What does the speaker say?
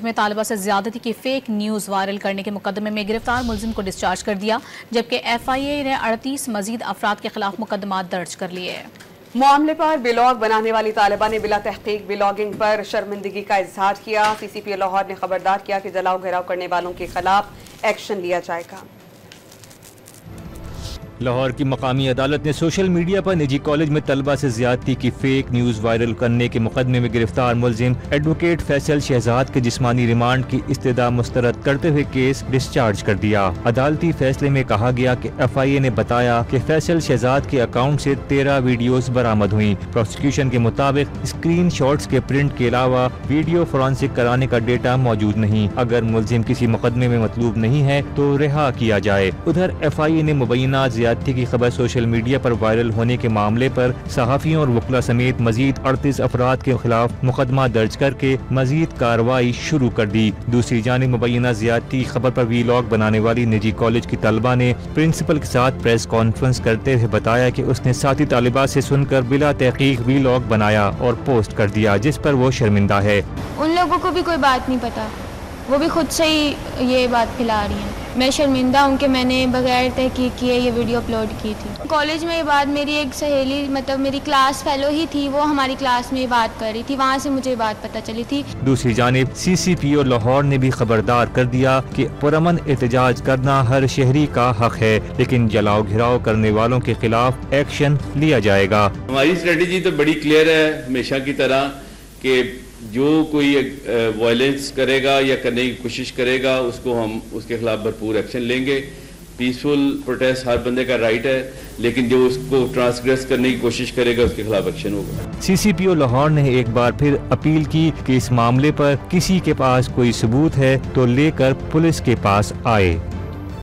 میں طالبہ سے زیادتی کی فیک نیوز وائرل کرنے کے مقدمے میں گرفتار ملزم کو ڈسچارج کر دیا، جبکہ FIA نے 38 مزید افراد کے خلاف مقدمات درج کر لیے ہیں۔ معاملے پر ولاگ بنانے والی طالبہ نے بلا تحقیق ولاگنگ پر شرمندگی کا اظہار کیا۔ CCPO لاہور نے خبردار کیا کہ جلاؤ گھیراؤ کرنے والوں کے خلاف ایکشن لیا جائے گا۔ لاہور کی مقامی عدالت نے سوشل میڈیا پر نجی کالج میں طلبہ سے زیادتی کی فیک نیوز وائرل کرنے کے مقدمے میں گرفتار ملزم ایڈوکیٹ فیصل شہزاد کے جسمانی ریمانڈ کی استدعا مسترد کرتے ہوئے کیس ڈسچارج کر دیا۔ عدالتی فیصلے میں کہا گیا کہ FIA نے بتایا کہ فیصل شہزاد کے اکاؤنٹ سے 13 ویڈیوز برآمد ہوئیں۔ پروسیکیوشن کے مطابق اسکرین شاٹس کے پرنٹ کے علاوہ ویڈیو فورانسک کرانے کا ڈیٹا موجود نہیں۔ اگر ملزم کسی مقدمے میں مطلوب نہیں ہے تو رہا کیا جائے۔ ادھر FIA نے مبینہ زیادتی کی خبر سوشل میڈیا پر وائرل ہونے کے معاملے پر صحافیوں اور وکلاء سمیت مزید 38 افراد کے خلاف مقدمہ درج کر کے مزید کارروائی شروع کر دی۔ دوسری جانب مبینہ زیادتی خبر پر ولاگ بنانے والی نجی کالج کی طالبہ نے پرنسپل کے ساتھ پریس کانفرنس کرتے ہوئے بتایا کہ اس نے ساتھی طالبہ سے سن کر بلا تحقیق ولاگ بنایا اور پوسٹ کر دیا، جس پر وہ شرمندہ ہے۔ ان لوگوں کو بھی کوئی بات نہیں پتا، وہ بھی خود سے ہی یہ بات پھیلا رہی ہیں۔ میں شرمندہ ہوں کہ میں نے بغیر تحقیق کیے یہ ویڈیو اپلوڈ کی تھی۔ کالج میں یہ بات میری ایک سہیلی میری کلاس فیلو ہی تھی، وہ ہماری کلاس میں یہ بات کر رہی تھی، وہاں سے مجھے بات پتہ چلی تھی۔ دوسری جانب CCPO لاہور نے بھی خبردار کر دیا کہ پرامن احتجاج کرنا ہر شہری کا حق ہے، لیکن جلاؤ گھراؤ کرنے والوں کے خلاف ایکشن لیا جائے گا۔ ہماری اسٹریٹجی تو بڑی کلیئر ہے ہمیشہ کی طرح کہ جو کوئی وائلنس کرے گا یا کرنے کی کوشش کرے گا اس کو ہم اس کے خلاف بھرپور ایکشن لیں گے۔ پیسفل پروٹیسٹ ہر بندے کا رائٹ ہے، لیکن جو اس کو ٹرانسگریس کرنے کی کوشش کرے گا اس کے خلاف ایکشن ہوگا۔ CCPO لاہور نے ایک بار پھر اپیل کی کہ اس معاملے پر کسی کے پاس کوئی ثبوت ہے تو لے کر پولیس کے پاس آئے۔